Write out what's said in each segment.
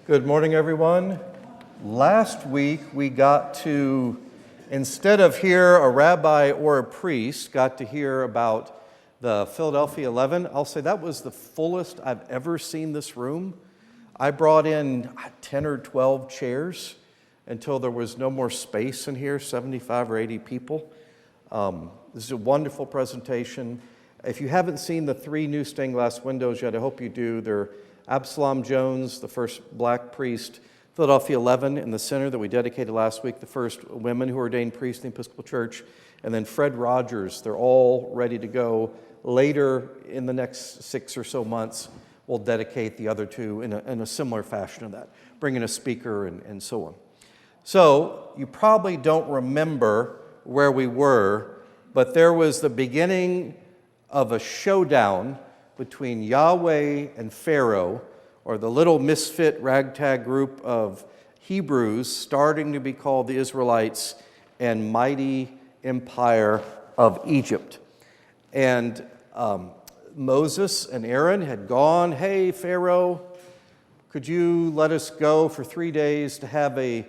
Good morning, everyone. Last week we got to, instead of hear a rabbi or a priest, got to hear about the Philadelphia 11. I'll say that was the fullest I've ever seen this room. I brought in 10 or 12 chairs until there was no more space in here, 75 or 80 people. This is a wonderful presentation. If you haven't seen the 3 new stained glass windows yet, I hope you do. They're Absalom Jones, the first black priest, Philadelphia 11 in the center that we dedicated last week, the first women who ordained priests in the Episcopal Church, and then Fred Rogers. They're all ready to go. Later in the next 6 or so months, we'll dedicate the other 2 in a similar fashion to that, bring in a speaker and so on. So you probably don't remember where we were, but there was the beginning of a showdown between Yahweh and Pharaoh, or the little misfit ragtag group of Hebrews starting to be called the Israelites and mighty empire of Egypt. And Moses and Aaron had gone, hey, Pharaoh, could you let us go for 3 days to have a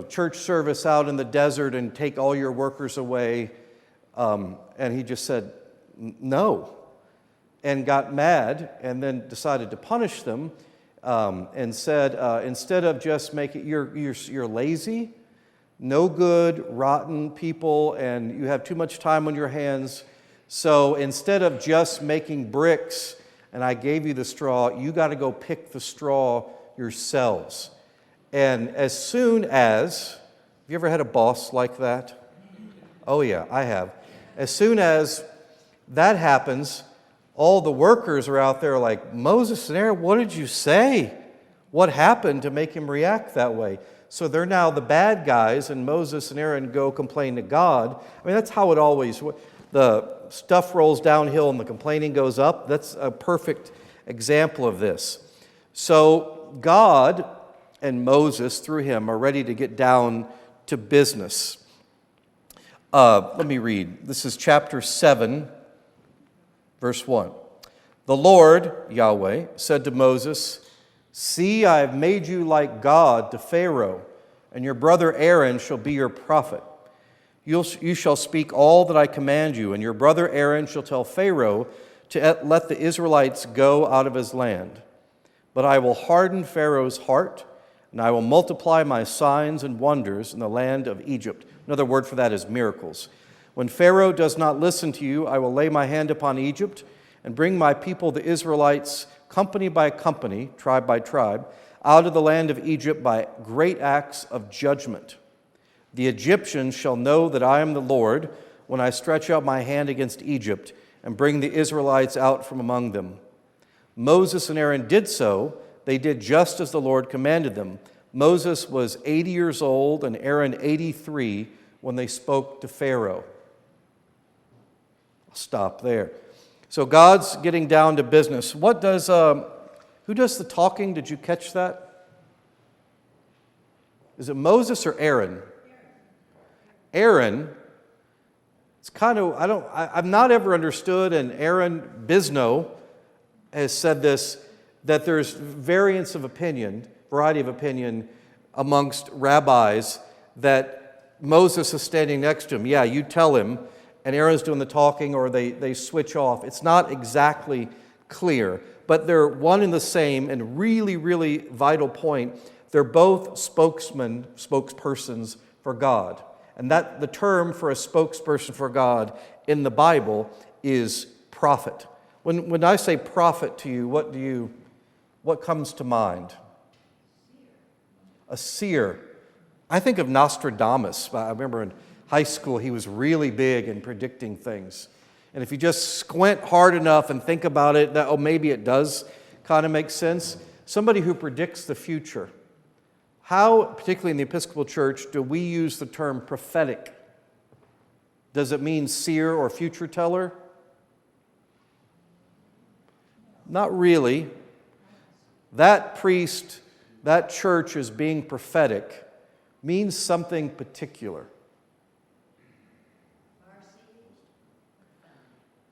church service out in the desert and take all your workers away? And he just said, no, and got mad and then decided to punish them and said, instead of just making, you're lazy, no good, rotten people, and you have too much time on your hands. So instead of just making bricks, and I gave you the straw, you got to go pick the straw yourselves. And as soon as, have you ever had a boss like that? Oh yeah, I have. As soon as that happens, all the workers are out there like, Moses and Aaron, what did you say? What happened to make him react that way? So they're now the bad guys, and Moses and Aaron go complain to God. I mean, that's how it always, the stuff rolls downhill and the complaining goes up. That's a perfect example of this. So God and Moses, through him, are ready to get down to business. Let me read. This is chapter 7, verse 1. The Lord, Yahweh, said to Moses, see, I have made you like God to Pharaoh, and your brother Aaron shall be your prophet. You shall speak all that I command you, and your brother Aaron shall tell Pharaoh to let the Israelites go out of his land. But I will harden Pharaoh's heart, and I will multiply my signs and wonders in the land of Egypt. Another word for that is miracles. When Pharaoh does not listen to you, I will lay my hand upon Egypt and bring my people, the Israelites, company by company, tribe by tribe, out of the land of Egypt by great acts of judgment. The Egyptians shall know that I am the Lord when I stretch out my hand against Egypt and bring the Israelites out from among them. Moses and Aaron did so. They did just as the Lord commanded them. Moses was 80 years old and Aaron 83 when they spoke to Pharaoh. I'll stop there. So God's getting down to business. Who does the talking? Did you catch that? Is it Moses or Aaron? Aaron, it's kind of, I've not ever understood, and Aaron Bisno has said this, that there's variety of opinion amongst rabbis that Moses is standing next to him. Yeah, you tell him, and Aaron's doing the talking, or they switch off. It's not exactly clear, but they're one and the same, and really, really vital point. They're both spokespersons for God. And that the term for a spokesperson for God in the Bible is prophet. When I say prophet to you, what comes to mind? A seer. I think of Nostradamus. I remember in high school he was really big in predicting things. And if you just squint hard enough and think about it, maybe it does kind of make sense. Somebody who predicts the future. How, particularly in the Episcopal Church, do we use the term prophetic? Does it mean seer or future teller? Not really. That priest, that church as being prophetic means something particular.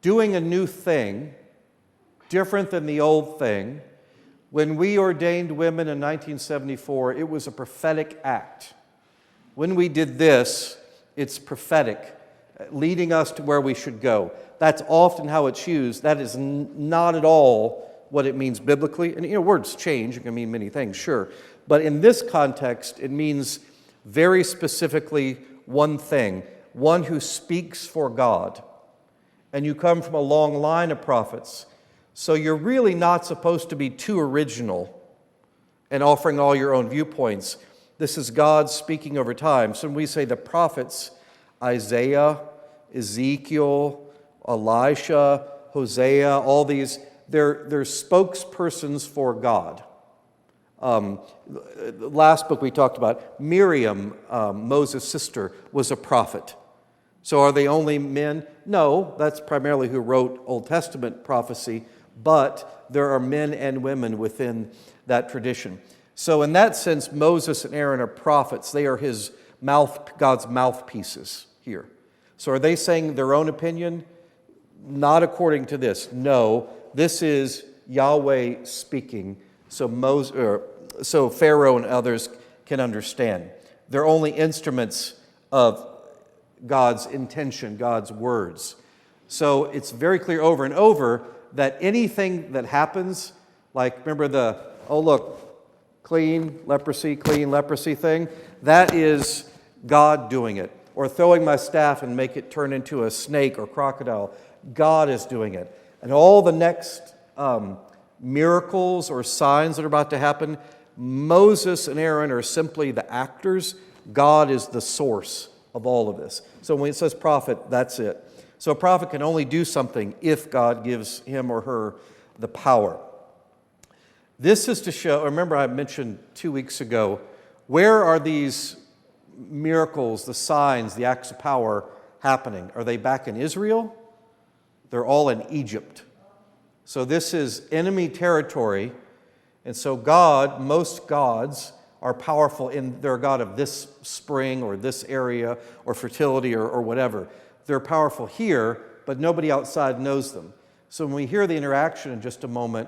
Doing a new thing, different than the old thing, When we ordained women in 1974, it was a prophetic act. When we did this, it's prophetic, leading us to where we should go. That's often how it's used. That is not at all what it means biblically. And words change. It can mean many things, sure. But in this context, it means very specifically one thing: one who speaks for God. And you come from a long line of prophets. So you're really not supposed to be too original and offering all your own viewpoints. This is God speaking over time. So when we say the prophets, Isaiah, Ezekiel, Elisha, Hosea, all these, they're spokespersons for God. Last book we talked about, Miriam, Moses' sister, was a prophet. So are they only men? No, that's primarily who wrote Old Testament prophecy, but there are men and women within that tradition. So in that sense, Moses and Aaron are prophets. They are God's mouthpieces here. So are they saying their own opinion? Not according to this. No, this is Yahweh speaking, so Pharaoh and others can understand. They're only instruments of God's intention, God's words. So it's very clear over and over that anything that happens, like remember clean leprosy thing, that is God doing it. Or throwing my staff and make it turn into a snake or crocodile, God is doing it. And all the next miracles or signs that are about to happen, Moses and Aaron are simply the actors. God is the source of all of this. So when it says prophet, that's it. So a prophet can only do something if God gives him or her the power. This is to show, remember I mentioned 2 weeks ago, where are these miracles, the signs, the acts of power happening? Are they back in Israel? They're all in Egypt. So this is enemy territory. And so most gods are powerful in they're a god of this spring or this area or fertility or whatever. They're powerful here, but nobody outside knows them. So when we hear the interaction in just a moment,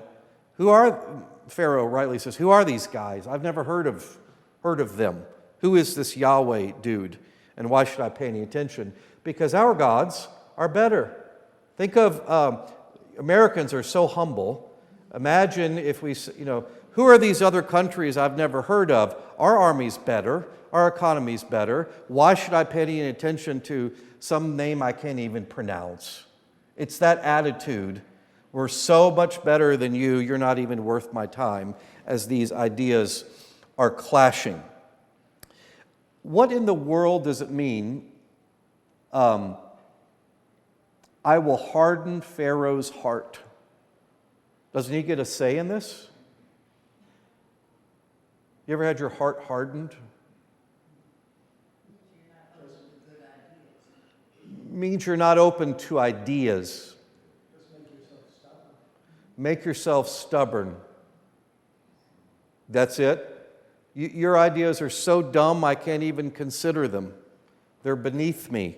Pharaoh rightly says, who are these guys? I've never heard of them. Who is this Yahweh dude? And why should I pay any attention? Because our gods are better. Think of Americans are so humble. Imagine if who are these other countries I've never heard of? Our army's better. Our economy's better. Why should I pay any attention to some name I can't even pronounce? It's that attitude. We're so much better than you, you're not even worth my time, as these ideas are clashing. What in the world does it mean, I will harden Pharaoh's heart? Doesn't he get a say in this? You ever had your heart hardened? Means you're not open to ideas. Make yourself stubborn. That's it. Your ideas are so dumb I can't even consider them. They're beneath me.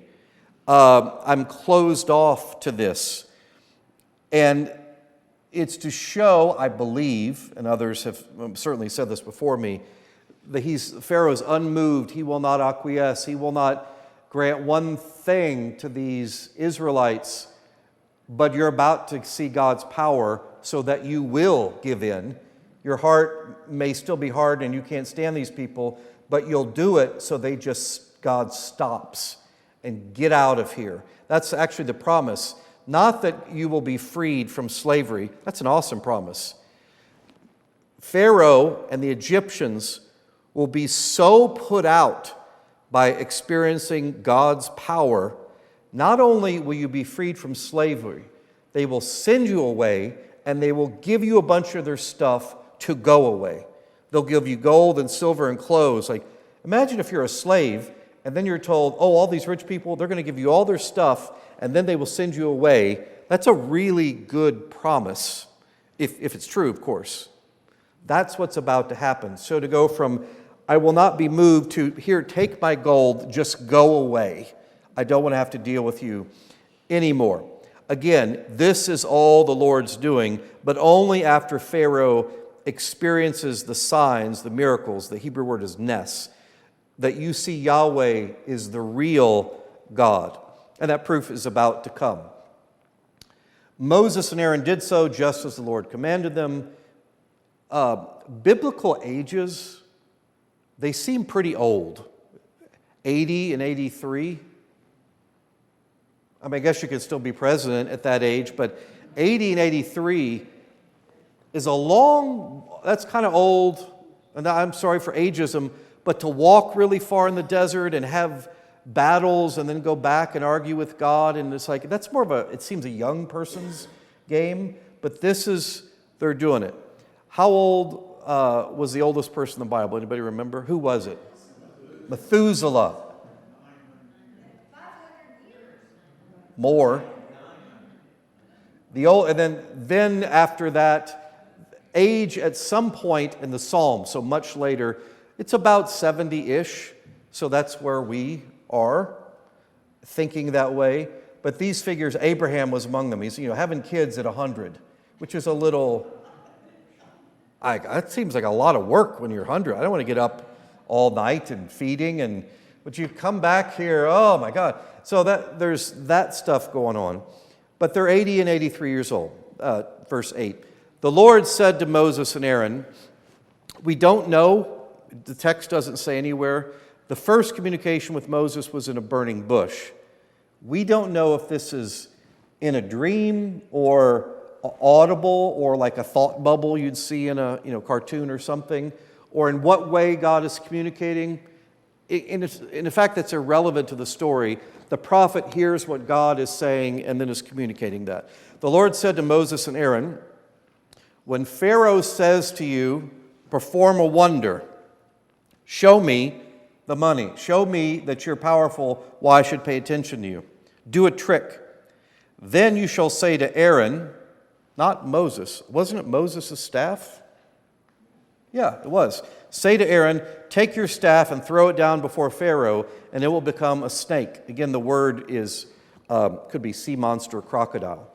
I'm closed off to this. And it's to show, I believe, and others have certainly said this before me, that Pharaoh's unmoved. He will not acquiesce. He will not grant one thing to these Israelites, but you're about to see God's power so that you will give in. Your heart may still be hard and you can't stand these people, but you'll do it so God stops and get out of here. That's actually the promise. Not that you will be freed from slavery. That's an awesome promise. Pharaoh and the Egyptians will be so put out by experiencing God's power, not only will you be freed from slavery, they will send you away and they will give you a bunch of their stuff to go away. They'll give you gold and silver and clothes. Like, imagine if you're a slave and then you're told, all these rich people, they're going to give you all their stuff and then they will send you away. That's a really good promise, if it's true, of course. That's what's about to happen. So to go from, I will not be moved, to, here, take my gold, just go away. I don't want to have to deal with you anymore. Again, this is all the Lord's doing, but only after Pharaoh experiences the signs, the miracles, the Hebrew word is nes, that you see Yahweh is the real God. And that proof is about to come. Moses and Aaron did so just as the Lord commanded them. Biblical ages, they seem pretty old. 80 and 83. I guess you could still be president at that age, but 80 and 83 is that's kind of old, and I'm sorry for ageism, but to walk really far in the desert and have battles and then go back and argue with God, and it's like, that's more of it seems a young person's game, but they're doing it. How old was the oldest person in the Bible? Anybody remember? Who was it? Methuselah. More. And then after that, age at some point in the Psalm, so much later, it's about 70-ish, so that's where we are, thinking that way. But these figures, Abraham was among them. He's having kids at 100, which is a little, that seems like a lot of work when you're 100. I don't want to get up all night and feeding, but you come back here, oh my God. So there's that stuff going on. But they're 80 and 83 years old. Verse 8. The Lord said to Moses and Aaron, we don't know, the text doesn't say anywhere. The first communication with Moses was in a burning bush. We don't know if this is in a dream or audible or like a thought bubble you'd see in a cartoon or something, or in what way God is communicating. In fact, that's irrelevant to the story. The prophet hears what God is saying and then is communicating that. The Lord said to Moses and Aaron, when Pharaoh says to you, perform a wonder, show me the money. Show me that you're powerful, why I should pay attention to you. Do a trick. Then you shall say to Aaron, not Moses. Wasn't it Moses' staff? Yeah, it was. Say to Aaron, take your staff and throw it down before Pharaoh, and it will become a snake. Again, the word could be sea monster or crocodile.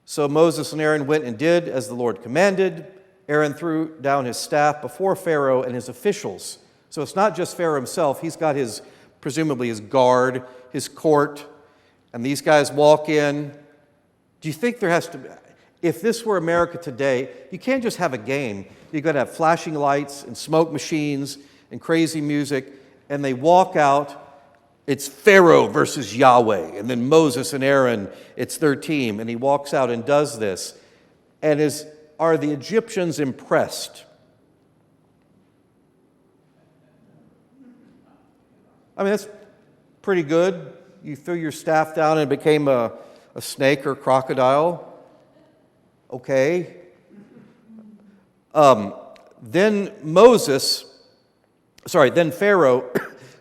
So Moses and Aaron went and did as the Lord commanded. Aaron threw down his staff before Pharaoh and his officials. So it's not just Pharaoh himself. He's got presumably his guard, his court, and these guys walk in. Do you think there has to be, if this were America today, you can't just have a game. You've got to have flashing lights and smoke machines and crazy music, and they walk out. It's Pharaoh versus Yahweh, and then Moses and Aaron, it's their team, and he walks out and does this. And are the Egyptians impressed? That's pretty good. You threw your staff down and it became a snake or crocodile. Okay. Then Pharaoh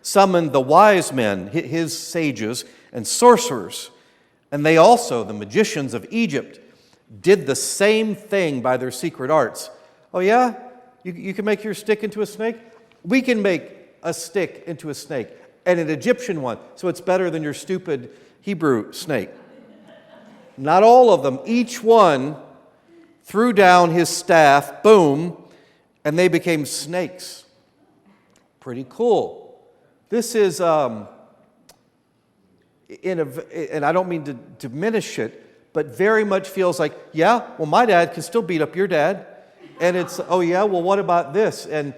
summoned the wise men, his sages and sorcerers, and they also, the magicians of Egypt, did the same thing by their secret arts. Oh yeah? You can make your stick into a snake? We can make a stick into a snake, and an Egyptian one, so it's better than your stupid Hebrew snake. Not all of them. Each one threw down his staff, boom, and they became snakes. Pretty cool. This is, and I don't mean to diminish it, but very much feels like, yeah, well, my dad can still beat up your dad. And it's, oh yeah, well, what about this? And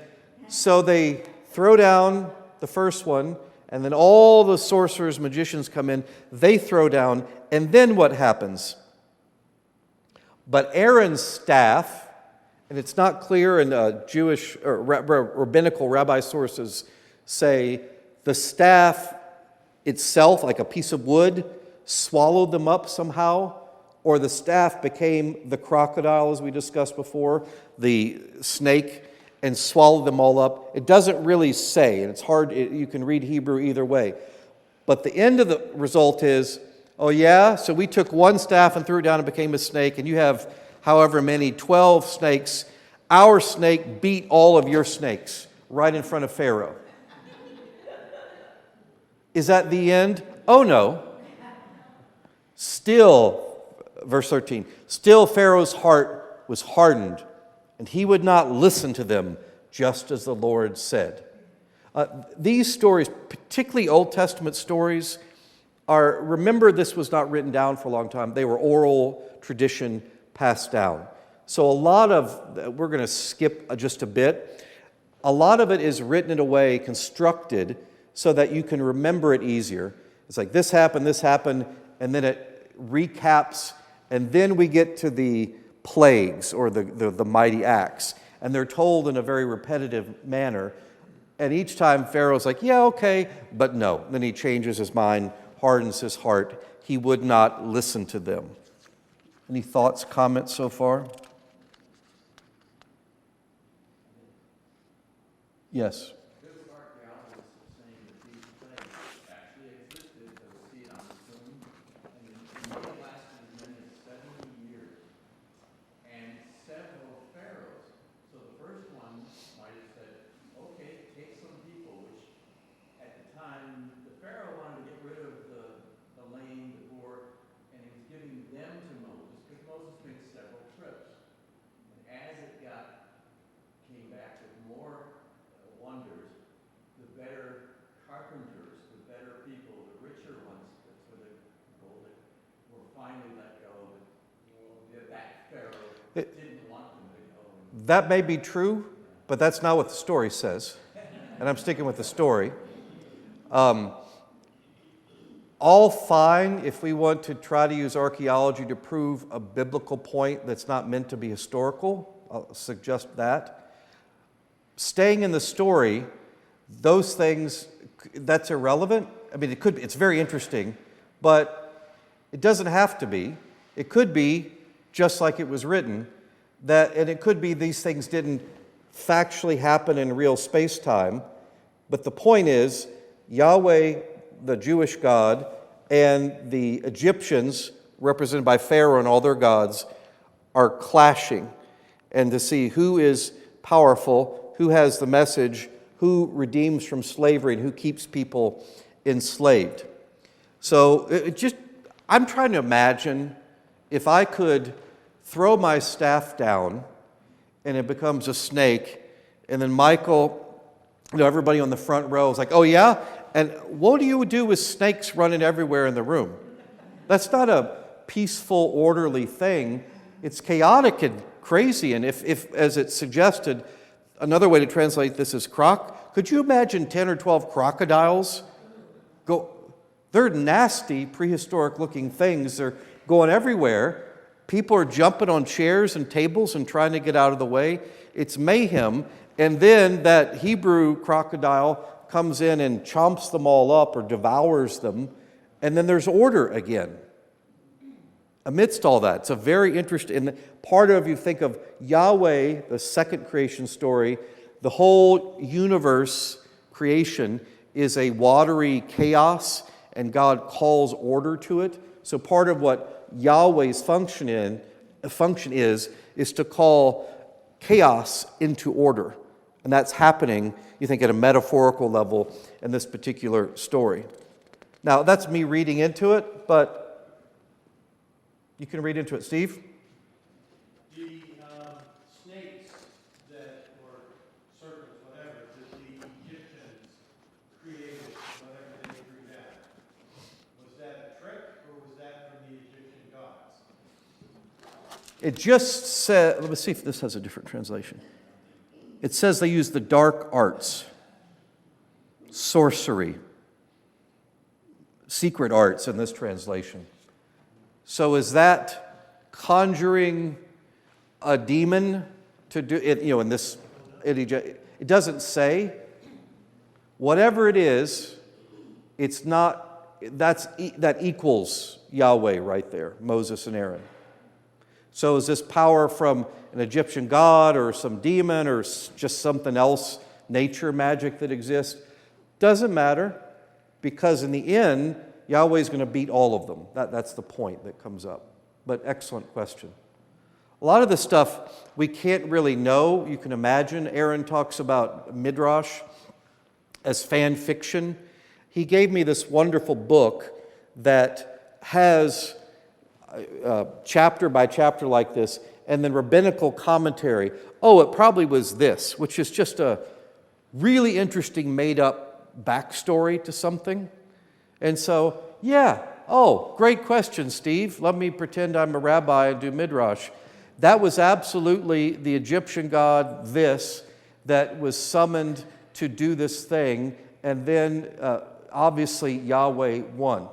so they throw down the first one, and then all the sorcerers, magicians come in, they throw down, and then what happens? But Aaron's staff, and it's not clear in Jewish or rabbinical rabbi sources, say the staff itself, like a piece of wood, swallowed them up somehow, or the staff became the crocodile, as we discussed before, the snake, and swallowed them all up. It doesn't really say, and it's hard, you can read Hebrew either way. But the end of the result is, oh yeah, so we took one staff and threw it down and became a snake, and you have however many, 12 snakes. Our snake beat all of your snakes right in front of Pharaoh. Is that the end? Oh no. Still, verse 13, still Pharaoh's heart was hardened and he would not listen to them, just as the Lord said. These stories, particularly Old Testament stories, remember this was not written down for a long time. They were oral tradition passed down. So we're going to skip just a bit. A lot of it is written in a way, constructed, so that you can remember it easier. It's like this happened, and then it recaps, and then we get to the plagues or the mighty acts. And they're told in a very repetitive manner. And each time Pharaoh's like, yeah, okay, but no. Then he changes his mind, hardens his heart. He would not listen to them. Any thoughts, comments so far? Yes. That may be true, but that's not what the story says. And I'm sticking with the story. All fine if we want to try to use archaeology to prove a biblical point that's not meant to be historical. I'll suggest that. Staying in the story, those things, that's irrelevant. I mean, it's very interesting, but it doesn't have to be. It could be just like it was written. And it could be these things didn't factually happen in real space-time, but the point is Yahweh, the Jewish God, and the Egyptians, represented by Pharaoh and all their gods, are clashing, and to see who is powerful, who has the message, who redeems from slavery, and who keeps people enslaved. So I'm trying to imagine if I could throw my staff down and it becomes a snake, and then Michael, everybody on the front row is like, oh yeah? And what do you do with snakes running everywhere in the room? That's not a peaceful, orderly thing. It's chaotic and crazy. And if as it's suggested, another way to translate this is could you imagine 10 or 12 crocodiles go? They're nasty, prehistoric looking things. They're going everywhere. People are jumping on chairs and tables and trying to get out of the way. It's mayhem. And then that Hebrew crocodile comes in and chomps them all up or devours them. And then there's order again. Amidst all that, it's a very interesting part of, you think of Yahweh, the second creation story, the whole universe creation is a watery chaos, and God calls order to it. So part of what Yahweh's function is to call chaos into order. And that's happening, you think, at a metaphorical level in this particular story. Now, that's me reading into it, but you can read into it. Steve? The snakes that were serpents, whatever, that the Egyptians created, whatever they threw down, was that a trick, or was that from the Egyptian gods? It just said, let me see if this has a different translation. It says they use the dark arts, sorcery, secret arts in this translation. So is that conjuring a demon to do it? In this, it doesn't say. Whatever it is, it's not. That equals Yahweh right there, Moses and Aaron. So is this power from an Egyptian god or some demon or just something else, nature magic that exists? Doesn't matter, because in the end, Yahweh is going to beat all of them. That's the point that comes up. But excellent question. A lot of the stuff we can't really know. You can imagine. Aaron talks about Midrash as fan fiction. He gave me this wonderful book that has chapter by chapter like this, and then rabbinical commentary. Oh, it probably was this, which is just a really interesting made-up backstory to something. And so, yeah, oh, great question, Steve. Let me pretend I'm a rabbi and do midrash. That was absolutely the Egyptian god, this, that was summoned to do this thing, and then obviously Yahweh won.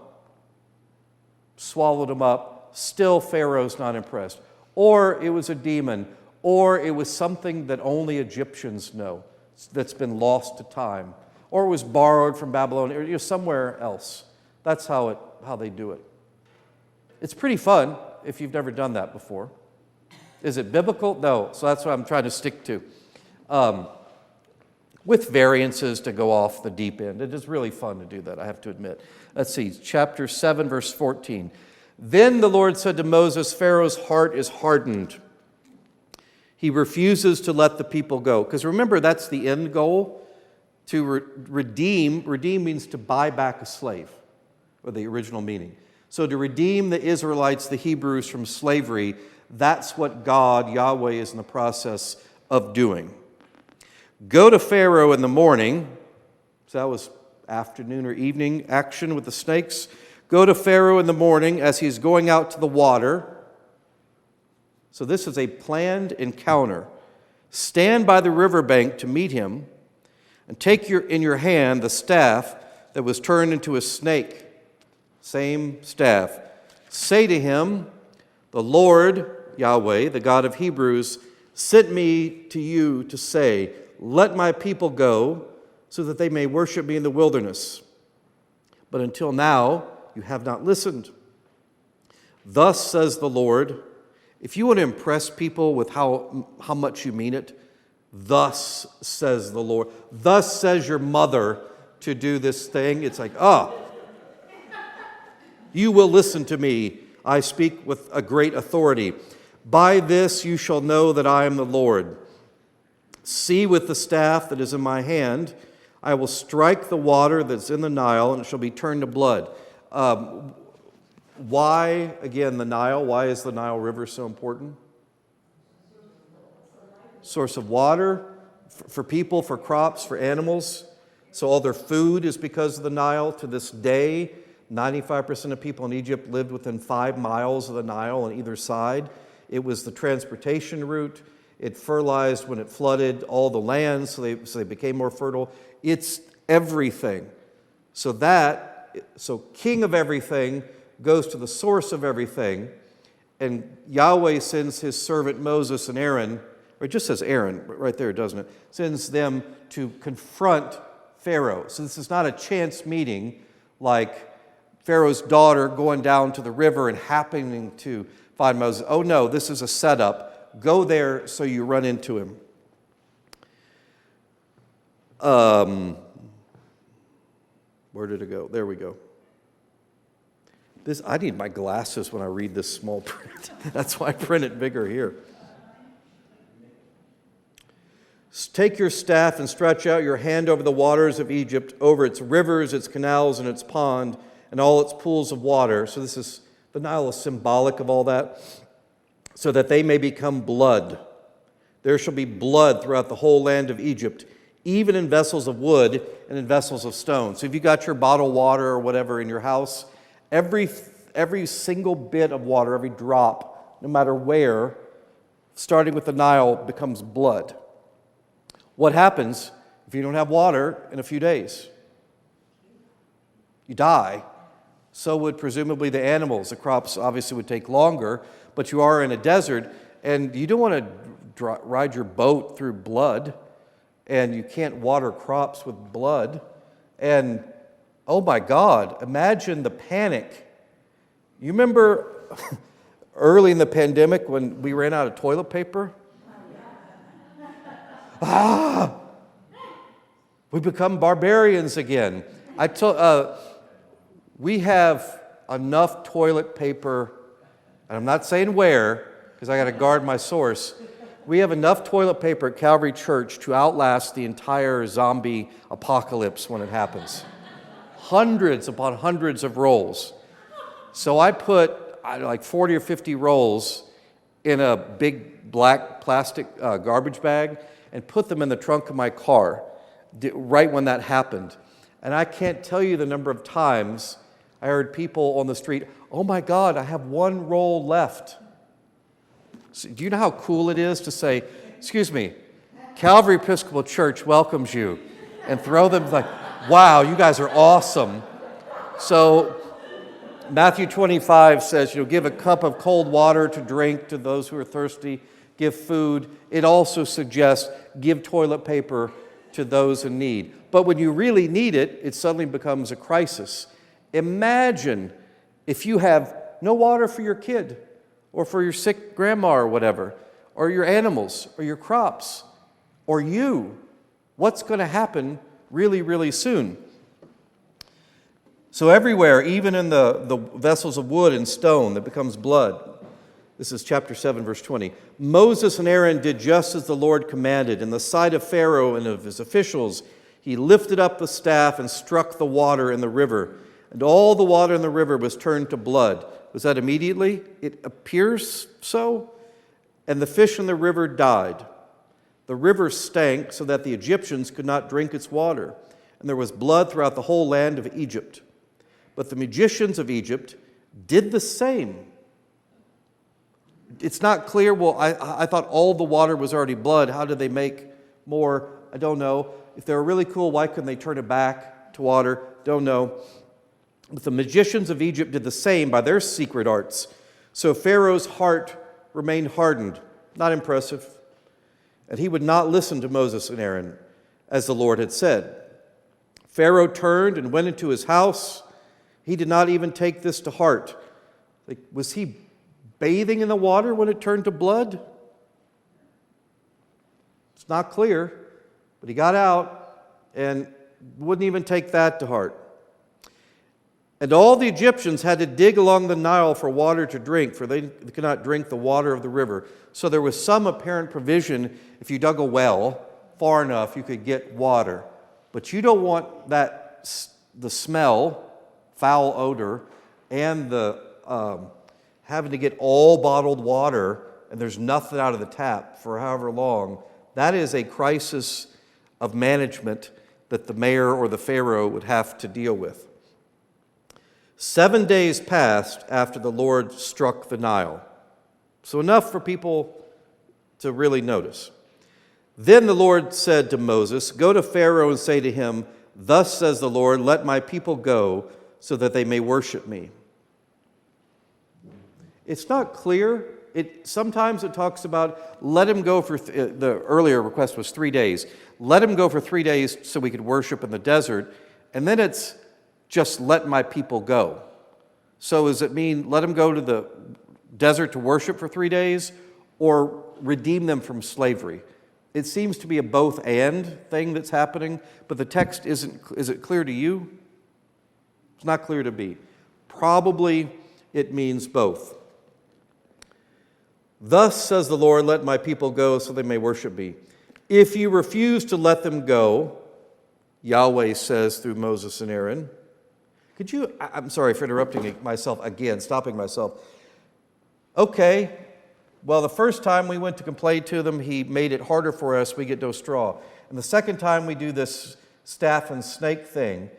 Swallowed him up. Still Pharaoh's not impressed. Or it was a demon, or it was something that only Egyptians know that's been lost to time, or it was borrowed from Babylon, or somewhere else. That's how they do it. It's pretty fun if you've never done that before. Is it biblical? No. So that's what I'm trying to stick to. With variances to go off the deep end. It is really fun to do that, I have to admit. Let's see, chapter 7, verse 14. Then the Lord said to Moses, Pharaoh's heart is hardened. He refuses to let the people go. Because remember, that's the end goal. To redeem. Redeem means to buy back a slave, or the original meaning. So to redeem the Israelites, the Hebrews, from slavery, that's what God, Yahweh, is in the process of doing. Go to Pharaoh in the morning. So that was afternoon or evening action with the snakes. Go to Pharaoh in the morning as he's going out to the water. So this is a planned encounter. Stand by the riverbank to meet him, and take in your hand the staff that was turned into a snake. Same staff. Say to him, the Lord, Yahweh, the God of Hebrews, sent me to you to say, let my people go, so that they may worship me in the wilderness. But until now, you have not listened. Thus says the Lord, if you want to impress people with how much you mean it, thus says the Lord. Thus says your mother to do this thing. It's like, you will listen to me. I speak with a great authority. By this you shall know that I am the Lord. See with the staff that is in my hand, I will strike the water that's in the Nile, and it shall be turned to blood. Why, again, the Nile? Why is the Nile River so important? Source of water for people, for crops, for animals. So all their food is because of the Nile. To this day, 95% of people in Egypt lived within 5 miles of the Nile on either side. It was the transportation route. It fertilized when it flooded all the lands, so they became more fertile. It's everything. So king of everything goes to the source of everything, and Yahweh sends his servant Moses and Aaron, or it just says Aaron right there, doesn't it? Sends them to confront Pharaoh. So this is not a chance meeting like Pharaoh's daughter going down to the river and happening to find Moses. Oh no, this is a setup. Go there so you run into him. Where did it go? There we go. I need my glasses when I read this small print. That's why I print it bigger here. Take your staff and stretch out your hand over the waters of Egypt, over its rivers, its canals, and its pond, and all its pools of water. So the Nile is symbolic of all that. So that they may become blood. There shall be blood throughout the whole land of Egypt, even in vessels of wood and in vessels of stone. So if you got your bottled water or whatever in your house, every single bit of water, every drop, no matter where, starting with the Nile, becomes blood. What happens if you don't have water in a few days? You die. So would presumably the animals. The crops obviously would take longer, but you are in a desert, and you don't want to ride your boat through blood, and you can't water crops with blood. And, oh my God, imagine the panic. You remember early in the pandemic when we ran out of toilet paper? We become barbarians again. We have enough toilet paper, and I'm not saying where, because I got to guard my source. We have enough toilet paper at Calvary Church to outlast the entire zombie apocalypse when it happens. Hundreds upon hundreds of rolls. So I put like 40 or 50 rolls in a big black plastic garbage bag and put them in the trunk of my car right when that happened. And I can't tell you the number of times I heard people on the street, "Oh my God, I have one roll left." So do you know how cool it is to say, "Excuse me, Calvary Episcopal Church welcomes you," and throw them like, "Wow, you guys are awesome." So Matthew 25 says, give a cup of cold water to drink to those who are thirsty, give food. It also suggests give toilet paper to those in need. But when you really need it, it suddenly becomes a crisis. Imagine if you have no water for your kid or for your sick grandma or whatever, or your animals or your crops or you. What's going to happen really, really soon? So everywhere, even in the vessels of wood and stone that becomes blood. This is chapter 7, verse 20. Moses and Aaron did just as the Lord commanded. In the sight of Pharaoh and of his officials, he lifted up the staff and struck the water in the river. And all the water in the river was turned to blood. Was that immediately? It appears so. And the fish in the river died. The river stank so that the Egyptians could not drink its water. And there was blood throughout the whole land of Egypt. But the magicians of Egypt did the same. It's not clear. Well, I thought all the water was already blood. How did they make more? I don't know. If they were really cool, why couldn't they turn it back to water? Don't know. But the magicians of Egypt did the same by their secret arts. So Pharaoh's heart remained hardened. Not impressive. And he would not listen to Moses and Aaron, as the Lord had said. Pharaoh turned and went into his house. He did not even take this to heart. Was he bathing in the water when it turned to blood? It's not clear, but he got out and wouldn't even take that to heart. And all the Egyptians had to dig along the Nile for water to drink, for they could not drink the water of the river. So there was some apparent provision. If you dug a well far enough, you could get water. But you don't want the smell, foul odor, and the having to get all bottled water, and there's nothing out of the tap for however long. That is a crisis of management that the mayor or the pharaoh would have to deal with. 7 days passed after the Lord struck the Nile. So enough for people to really notice. Then the Lord said to Moses, "Go to Pharaoh and say to him, 'Thus says the Lord, let my people go so that they may worship me.'" It's not clear. Sometimes it talks about let him go for, the earlier request was 3 days. Let him go for 3 days so we could worship in the desert. And then it's just let my people go. So does it mean let him go to the desert to worship for 3 days or redeem them from slavery? It seems to be a both and thing that's happening, but the text is it clear to you? It's not clear to me. Probably it means both. "Thus says the Lord, let my people go so they may worship me. If you refuse to let them go," Yahweh says through Moses and Aaron. I'm sorry for interrupting myself again, stopping myself. Okay, well, the first time we went to complain to them, he made it harder for us, we get no straw. And the second time we do this staff and snake thing,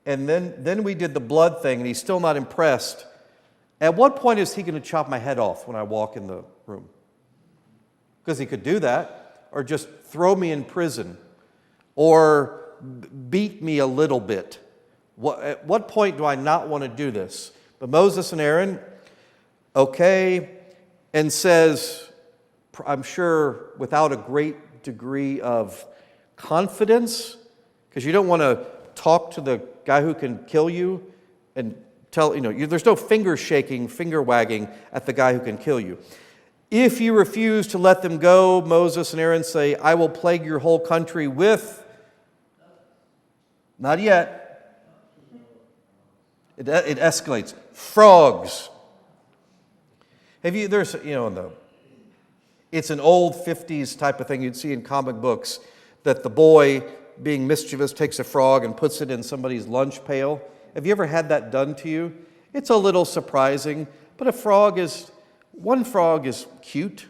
and then we did the blood thing, and he's still not impressed. At what point is he going to chop my head off when I walk in the room? Because he could do that, or just throw me in prison, or beat me a little bit. At what point do I not want to do this? But Moses and Aaron, okay, and says, I'm sure without a great degree of confidence, because you don't want to talk to the guy who can kill you and tell, there's no finger shaking, finger wagging at the guy who can kill you. If you refuse to let them go, Moses and Aaron say, I will plague your whole country with, not yet, it escalates, frogs. It's an old 50s type of thing you'd see in comic books, that the boy, being mischievous, takes a frog and puts it in somebody's lunch pail. Have you ever had that done to you? It's a little surprising, but a frog is, One frog is cute,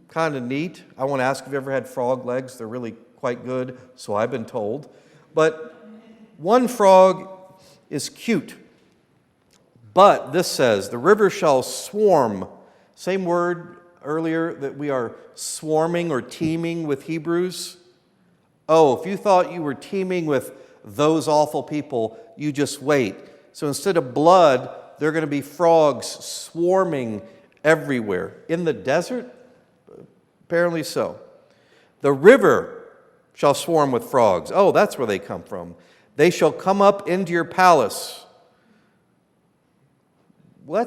kind of neat. I won't ask if you've ever had frog legs. They're really quite good, so I've been told. But one frog is cute. But this says, the river shall swarm. Same word earlier, that we are swarming or teeming with Hebrews. Oh, if you thought you were teeming with those awful people, you just wait. So instead of blood, there are going to be frogs swarming everywhere. In the desert? Apparently so. The river shall swarm with frogs. Oh, that's where they come from. They shall come up into your palace. Well,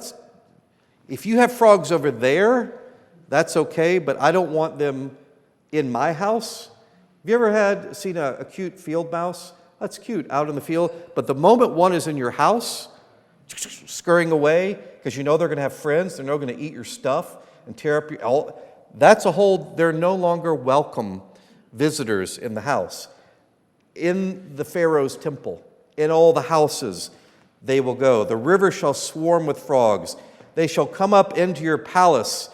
if you have frogs over there, that's okay, but I don't want them in my house. Have you ever seen a cute field mouse? That's cute, out in the field. But the moment one is in your house, scurrying away, because you know they're going to have friends, they're going to eat your stuff and tear up they're no longer welcome visitors in the house. In the Pharaoh's temple, in all the houses, they will go. The river shall swarm with frogs. They shall come up into your palace,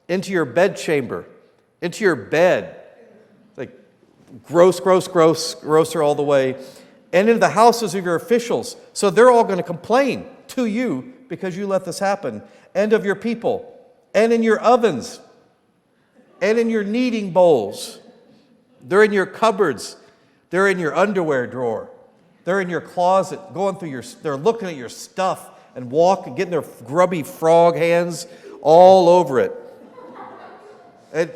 into your bedchamber, into your bed. Like grosser all the way. And into the houses of your officials. So they're all going to complain to you because you let this happen. And of your people. And in your ovens. And in your kneading bowls. They're in your cupboards. They're in your underwear drawer. They're in your closet, they're looking at your stuff and getting their grubby frog hands all over it. And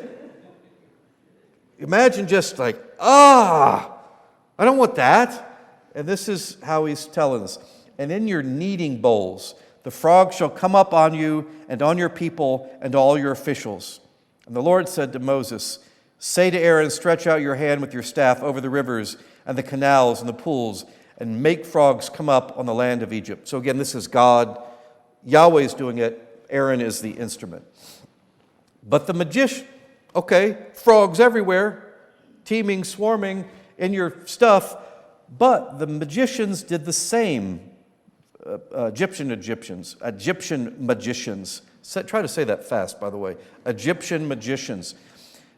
imagine just like, I don't want that. And this is how he's telling us. And in your kneading bowls, the frogs shall come up on you and on your people and all your officials. And the Lord said to Moses, say to Aaron, stretch out your hand with your staff over the rivers and the canals and the pools, and make frogs come up on the land of Egypt. So again, this is God. Yahweh's doing it. Aaron is the instrument. But the magician, frogs everywhere, teeming, swarming in your stuff. But the magicians did the same. Egyptian magicians. Try to say that fast, by the way. Egyptian magicians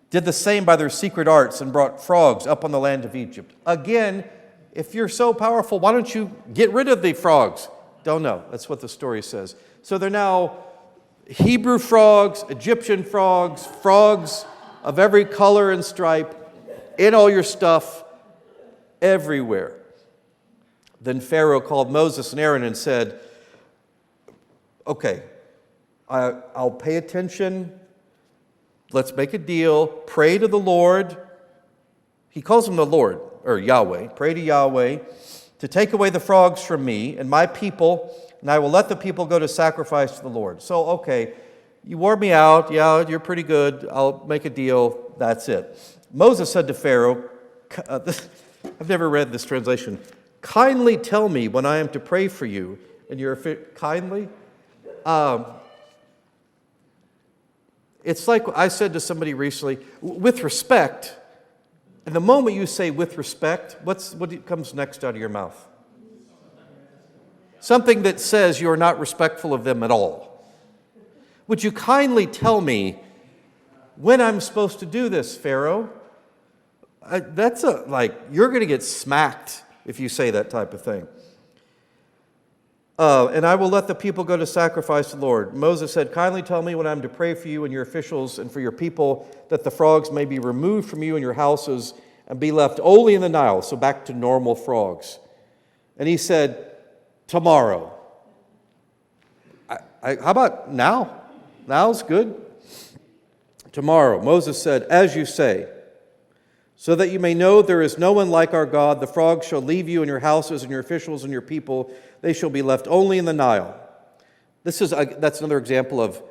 did the same by their secret arts and brought frogs up on the land of Egypt. Again, if you're so powerful, why don't you get rid of the frogs? Don't know. That's what the story says. So they're now Hebrew frogs, Egyptian frogs, frogs of every color and stripe, in all your stuff, everywhere. Then Pharaoh called Moses and Aaron and said, okay, I'll pay attention. Let's make a deal. Pray to the Lord. He calls him the Lord, or Yahweh. Pray to Yahweh to take away the frogs from me and my people, and I will let the people go to sacrifice to the Lord. So, okay, you wore me out. Yeah, you're pretty good. I'll make a deal. That's it. Moses said to Pharaoh, I've never read this translation, kindly tell me when I am to pray for you. And you're kindly? It's like I said to somebody recently, with respect. And the moment you say with respect, what comes next out of your mouth? Something that says you are not respectful of them at all. Would you kindly tell me when I'm supposed to do this, Pharaoh? You're going to get smacked if you say that type of thing. And I will let the people go to sacrifice to the Lord. Moses said, kindly tell me when I'm to pray for you and your officials and for your people, that the frogs may be removed from you and your houses and be left only in the Nile. So back to normal frogs. And he said, tomorrow. How about now? Now's good. Tomorrow. Moses said, as you say, so that you may know there is no one like our God. The frogs shall leave you and your houses and your officials and your people. They shall be left only in the Nile. That's another example of,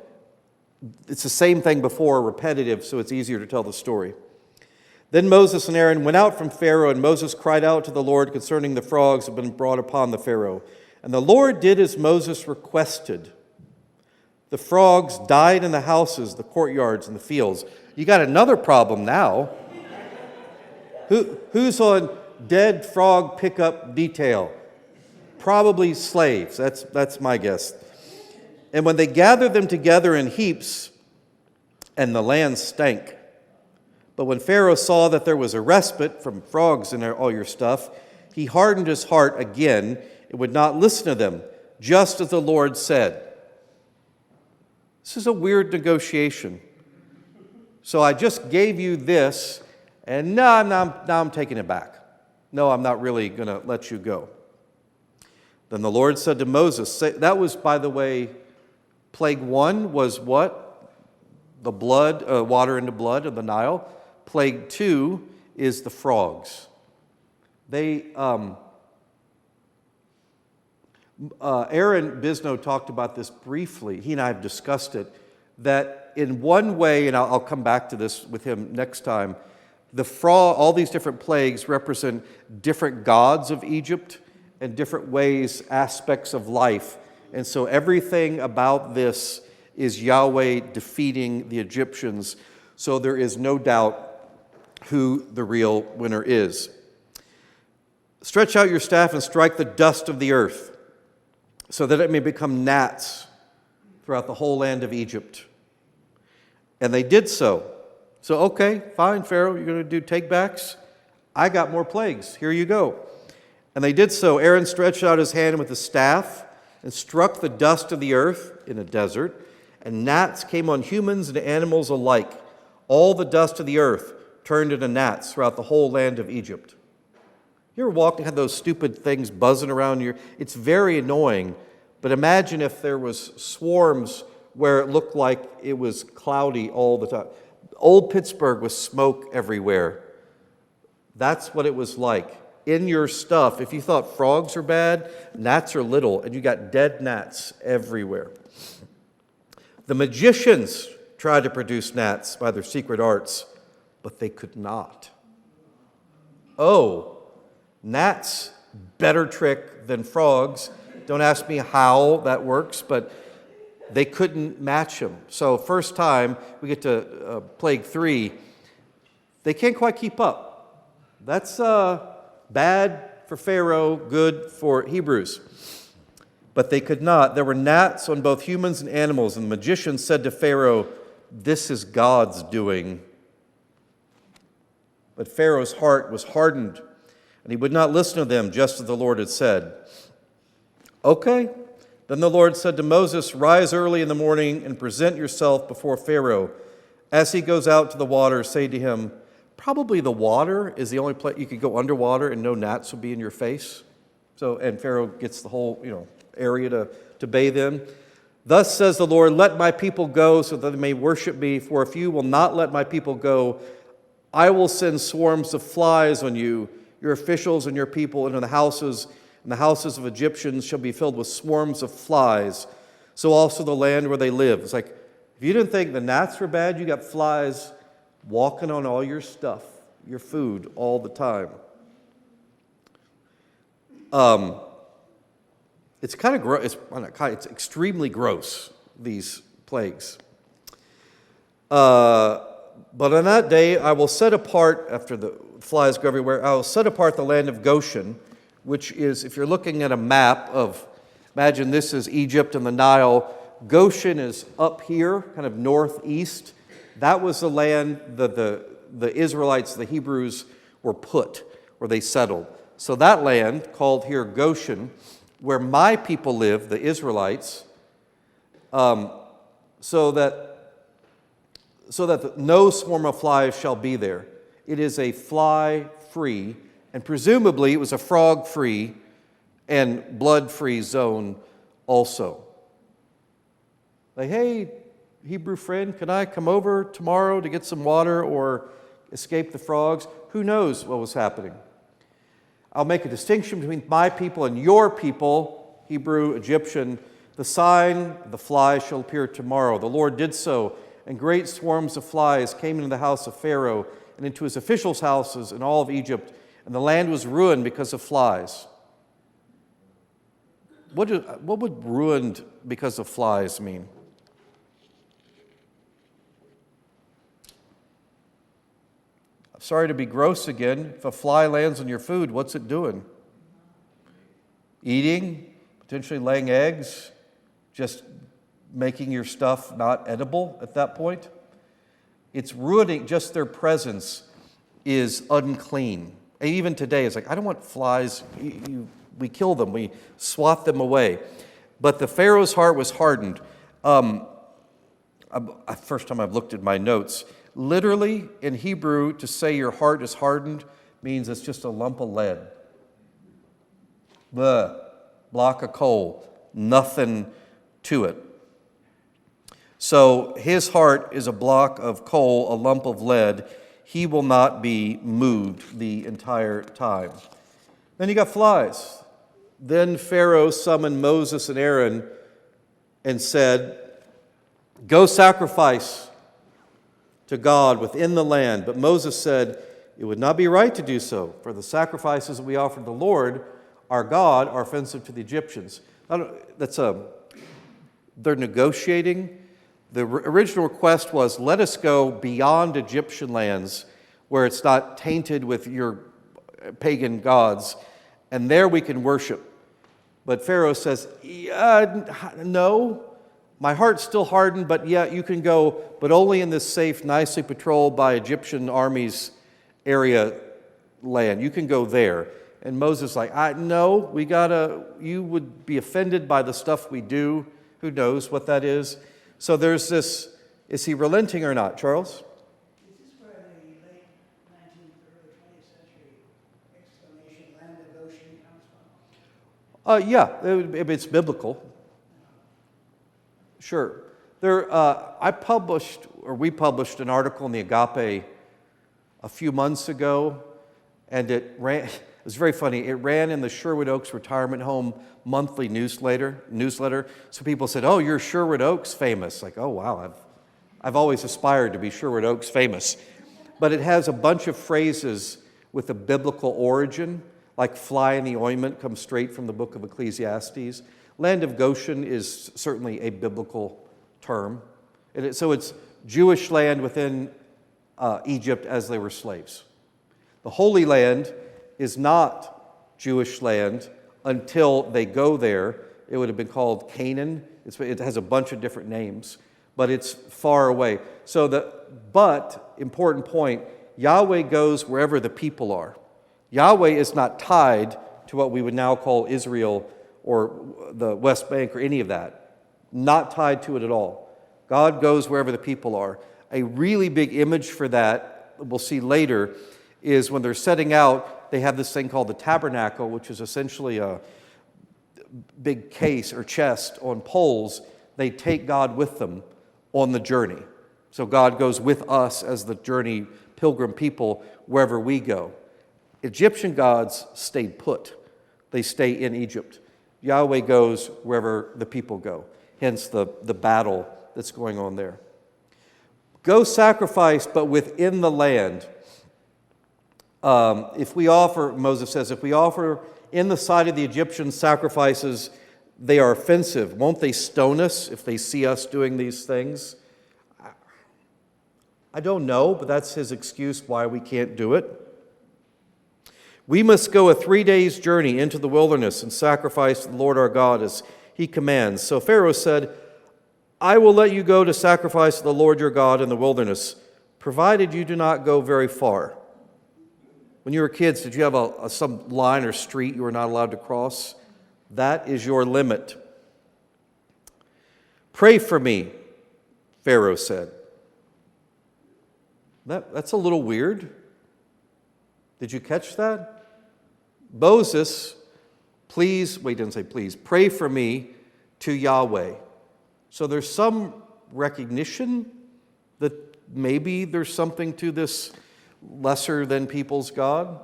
it's the same thing before, repetitive, so it's easier to tell the story. Then Moses and Aaron went out from Pharaoh, and Moses cried out to the Lord concerning the frogs that had been brought upon the Pharaoh. And the Lord did as Moses requested. The frogs died in the houses, the courtyards, and the fields. You got another problem now. Who's on dead frog pickup detail? Probably slaves. That's my guess. And when they gathered them together in heaps, and the land stank. But when Pharaoh saw that there was a respite from frogs and all your stuff, he hardened his heart again and would not listen to them, just as the Lord said. This is a weird negotiation. So I just gave you this, and now I'm taking it back. No, I'm not really going to let you go. Then the Lord said to Moses, that was, by the way, plague 1 was what? The blood, water into blood of the Nile. Plague 2 is the frogs. Aaron Bisno talked about this briefly. He and I have discussed it, that in one way, and I'll come back to this with him next time, all these different plagues represent different gods of Egypt and different ways, aspects of life. And so everything about this is Yahweh defeating the Egyptians, so there is no doubt who the real winner is. Stretch out your staff and strike the dust of the earth, so that it may become gnats throughout the whole land of Egypt. And they did so. So, okay, fine, Pharaoh, you're going to do take-backs? I got more plagues. Here you go. And they did so. Aaron stretched out his hand with the staff and struck the dust of the earth in a desert, and gnats came on humans and animals alike. All the dust of the earth turned into gnats throughout the whole land of Egypt. You ever walked and had those stupid things buzzing around you? It's very annoying, but imagine if there was swarms where it looked like it was cloudy all the time. Old Pittsburgh was smoke everywhere. That's what it was like. In your stuff, if you thought frogs are bad, gnats are little, and you got dead gnats everywhere. The magicians tried to produce gnats by their secret arts, but they could not. Oh, gnats, better trick than frogs. Don't ask me how that works, but they couldn't match them. So first time we get to plague 3, they can't quite keep up. That's bad for Pharaoh, good for Hebrews. But they could not. There were gnats on both humans and animals, and the magician said to Pharaoh, "This is God's doing." But Pharaoh's heart was hardened, and he would not listen to them, just as the Lord had said. Okay. Then the Lord said to Moses, "Rise early in the morning and present yourself before Pharaoh. As he goes out to the water, say to him," probably the water is the only place you could go underwater and no gnats will be in your face. So, and Pharaoh gets the whole, area to bathe in. "Thus says the Lord, let my people go so that they may worship me. For if you will not let my people go, I will send swarms of flies on you, your officials and your people, into the houses, and the houses of Egyptians shall be filled with swarms of flies. So also the land where they live." It's like, if you didn't think the gnats were bad, you got flies walking on all your stuff, your food, all the time. It's kind of gross. It's extremely gross, these plagues. But on that day, I will set apart, after the flies go everywhere, I will set apart the land of Goshen, which is, if you're looking at a map of, imagine this is Egypt and the Nile. Goshen is up here, kind of northeast. That was the land that the Israelites, the Hebrews, were put, where they settled. So that land, called here Goshen, where my people live, the Israelites, so that no swarm of flies shall be there. It is a fly-free, and presumably it was a frog-free and blood-free zone also. Like, hey, Hebrew friend, can I come over tomorrow to get some water or escape the frogs? Who knows what was happening? I'll make a distinction between my people and your people, Hebrew, Egyptian. The sign, the fly shall appear tomorrow. The Lord did so, and great swarms of flies came into the house of Pharaoh and into his officials' houses in all of Egypt, and the land was ruined because of flies. What would ruined because of flies mean? Sorry to be gross again. If a fly lands on your food, what's it doing? Eating, potentially laying eggs, just making your stuff not edible at that point. It's ruining, just their presence is unclean. And even today, it's like, I don't want flies. We kill them. We swat them away. But the Pharaoh's heart was hardened. First time I've looked at my notes. Literally, in Hebrew, to say your heart is hardened means it's just a lump of lead. The block of coal. Nothing to it. So his heart is a block of coal, a lump of lead. He will not be moved the entire time. Then you got flies. Then Pharaoh summoned Moses and Aaron and said, "Go sacrifice to God within the land." But Moses said, "It would not be right to do so, for the sacrifices that we offer to the Lord, our God, are offensive to the Egyptians." They're negotiating. The original request was, let us go beyond Egyptian lands where it's not tainted with your pagan gods, and there we can worship. But Pharaoh says, no, my heart's still hardened, but yeah, you can go, but only in this safe, nicely patrolled by Egyptian armies area land. You can go there. And Moses is like, no, you would be offended by the stuff we do. Who knows what that is? So there's this, is he relenting or not, Charles? Is this where the late 19th, early 20th century exclamation, land of Goshen, comes from? Yeah, it's biblical. Sure. We published an article in the Agape a few months ago, and it was very funny. It ran in the Sherwood Oaks Retirement Home monthly newsletter. So people said, "Oh, you're Sherwood Oaks famous." Like, oh wow, I've always aspired to be Sherwood Oaks famous. But it has a bunch of phrases with a biblical origin, like "fly in the ointment" comes straight from the book of Ecclesiastes. Land of Goshen is certainly a biblical term. So it's Jewish land within Egypt as they were slaves. The Holy Land is not Jewish land until they go there. It would have been called Canaan. It has a bunch of different names, but it's far away. But, important point, Yahweh goes wherever the people are. Yahweh is not tied to what we would now call Israel or the West Bank or any of that. Not tied to it at all. God goes wherever the people are. A really big image for that, we'll see later, is when they're setting out, they have this thing called the tabernacle, which is essentially a big case or chest on poles. They take God with them on the journey. So God goes with us as the journey pilgrim people wherever we go. Egyptian gods stayed put. They stay in Egypt. Yahweh goes wherever the people go. Hence the battle that's going on there. Go sacrifice, but within the land. Moses says, if we offer in the sight of the Egyptians sacrifices, they are offensive. Won't they stone us if they see us doing these things? I don't know, but that's his excuse why we can't do it. We must go a 3 days journey into the wilderness and sacrifice to the Lord our God as he commands. So Pharaoh said, I will let you go to sacrifice to the Lord your God in the wilderness, provided you do not go very far. When you were kids, did you have some line or street you were not allowed to cross? That is your limit. Pray for me, Pharaoh said. That's a little weird. Did you catch that? Moses, pray for me to Yahweh. So there's some recognition that maybe there's something to this lesser than people's God.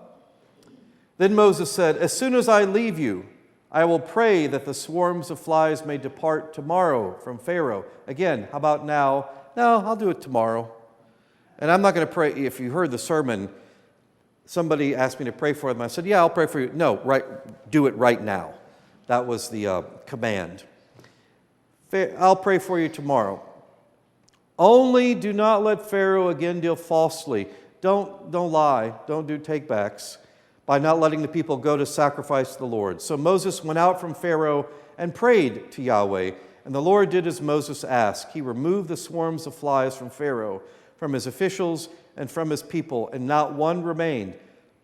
Then Moses said, as soon as I leave you, I will pray that the swarms of flies may depart tomorrow from Pharaoh. Again, how about now? No, I'll do it tomorrow. And I'm not going to pray. If you heard the sermon, somebody asked me to pray for them. I said, yeah, I'll pray for you. No, do it right now. That was the command. I'll pray for you tomorrow. Only do not let Pharaoh again deal falsely. Don't lie. Don't do takebacks by not letting the people go to sacrifice to the Lord. So Moses went out from Pharaoh and prayed to Yahweh, And the Lord did as Moses asked. He removed the swarms of flies from Pharaoh, from his officials, and from his people, and not one remained.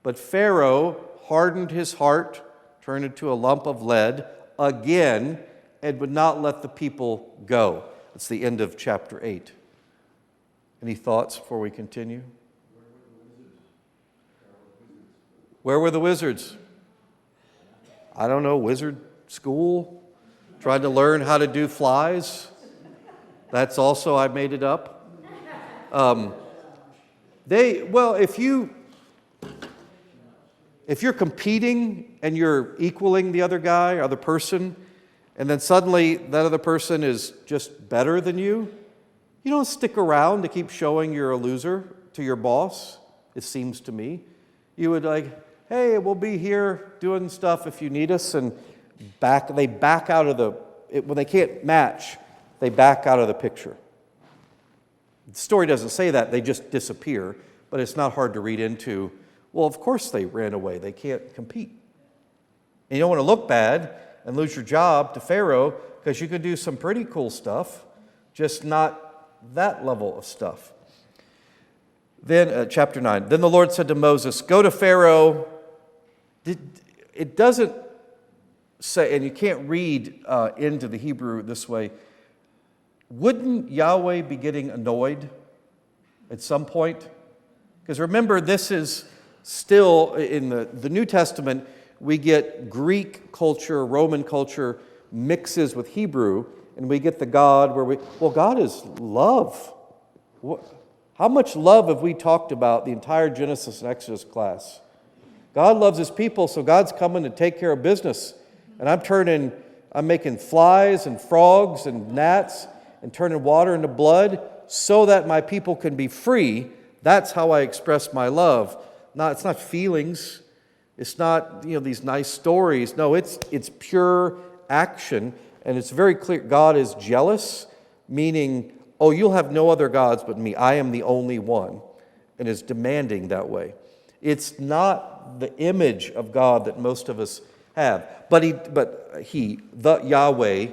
But Pharaoh hardened his heart, turned into a lump of lead again, and would not let the people go. That's the end of chapter 8. Any thoughts before we continue? Where were the wizards? I don't know, wizard school? Tried to learn how to do flies? That's also, I made it up. If you're competing and you're equaling the other guy, other person, and then suddenly that other person is just better than you don't stick around to keep showing you're a loser to your boss, it seems to me. You would hey, we'll be here doing stuff if you need us, and they back out of when they can't match, they back out of the picture. The story doesn't say that, they just disappear, but it's not hard to read into, well, of course they ran away, they can't compete. And you don't want to look bad and lose your job to Pharaoh, because you could do some pretty cool stuff, just not that level of stuff. Then, chapter 9, then the Lord said to Moses, go to Pharaoh. It doesn't say, and you can't read into the Hebrew this way, wouldn't Yahweh be getting annoyed at some point? Because remember, this is still, in the New Testament, we get Greek culture, Roman culture mixes with Hebrew, and we get the God where God is love. How much love have we talked about the entire Genesis and Exodus class? God loves his people, so God's coming to take care of business. And I'm making flies and frogs and gnats and turning water into blood so that my people can be free. That's how I express my love. It's not feelings. It's not, these nice stories. No, it's pure action. And it's very clear God is jealous, meaning, you'll have no other gods but me. I am the only one, and is demanding that way. It's not the image of God that most of us have. But the Yahweh,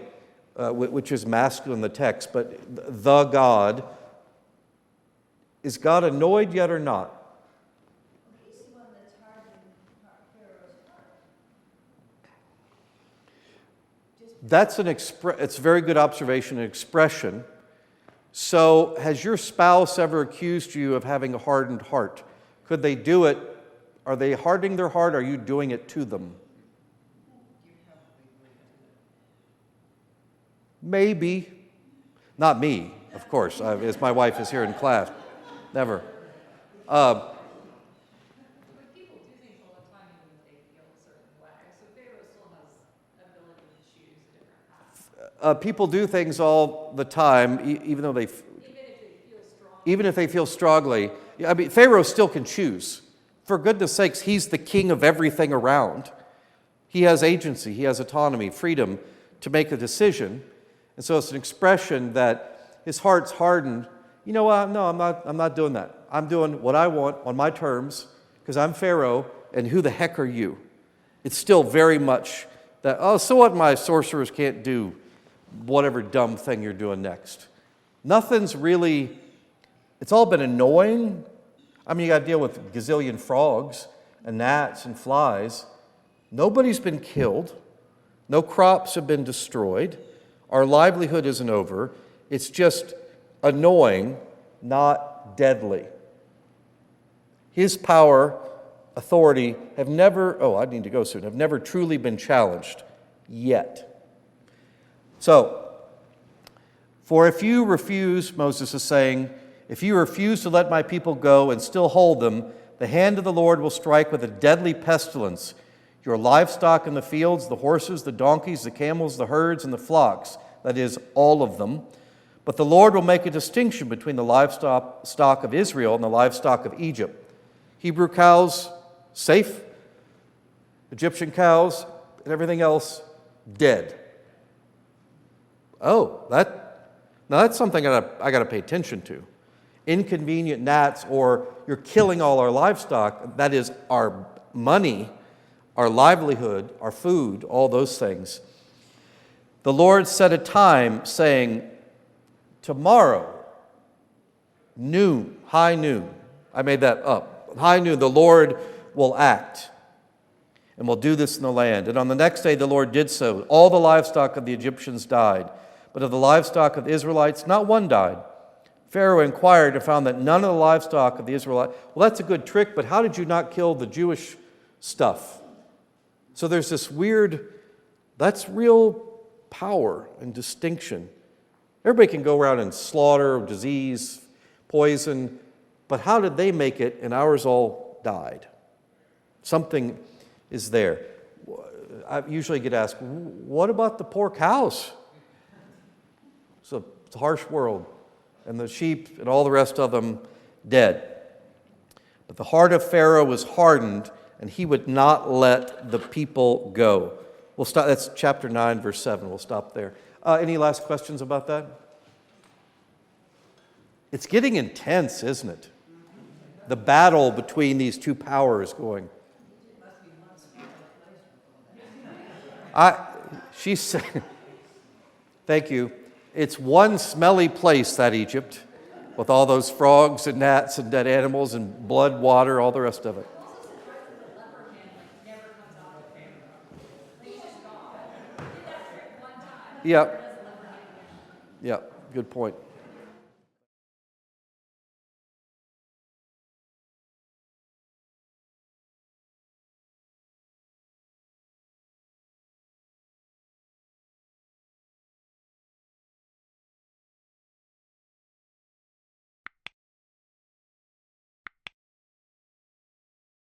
which is masculine in the text, but the God, is God annoyed yet or not? He's the one that's hardened Pharaoh's heart. It's a very good observation and expression. So, has your spouse ever accused you of having a hardened heart? Could they do it? Are they hardening their heart? Or are you doing it to them? Maybe. Not me, of course, as my wife is here in class. Never. But people do things all the time even if they feel a certain way. So Pharaoh still has the ability to choose a different path. People do things all the time, even though even if they feel strongly. Pharaoh still can choose. For goodness sakes, he's the king of everything around. He has agency, he has autonomy, freedom to make a decision. And so it's an expression that his heart's hardened. You know what? No, I'm not doing that. I'm doing what I want on my terms because I'm Pharaoh, and who the heck are you? It's still very much that, so what, my sorcerers can't do whatever dumb thing you're doing next. Nothing's really, it's all been annoying. You got to deal with a gazillion frogs and gnats and flies. Nobody's been killed. No crops have been destroyed. Our livelihood isn't over. It's just annoying, not deadly. His power, authority have never, I need to go soon, have never truly been challenged yet. So, for if you refuse, Moses is saying, if you refuse to let my people go and still hold them, the hand of the Lord will strike with a deadly pestilence your livestock in the fields, the horses, the donkeys, the camels, the herds, and the flocks, that is, all of them. But the Lord will make a distinction between the livestock of Israel and the livestock of Egypt. Hebrew cows, safe. Egyptian cows and everything else, dead. That's something I got to pay attention to. Inconvenient gnats, or you're killing all our livestock, that is our money, our livelihood, our food, all those things. The Lord set a time, saying, tomorrow, noon, high noon. I made that up. High noon, the Lord will act and will do this in the land. And on the next day, the Lord did so. All the livestock of the Egyptians died, but of the livestock of the Israelites, not one died. Pharaoh inquired and found that none of the livestock of the Israelites. Well, that's a good trick, but how did you not kill the Jewish stuff? So there's this weird, that's real power and distinction. Everybody can go around and slaughter, disease, poison, but how did they make it and ours all died? Something is there. I usually get asked, what about the poor cows? It's a harsh world. And the sheep and all the rest of them dead. But the heart of Pharaoh was hardened, and he would not let the people go. We'll stop. That's chapter 9, verse 7. We'll stop there. Any last questions about that? It's getting intense, isn't it? The battle between these two powers going. She said, thank you. It's one smelly place, that Egypt, with all those frogs and gnats and dead animals and blood, water, all the rest of it. Yep. Yep. Good point.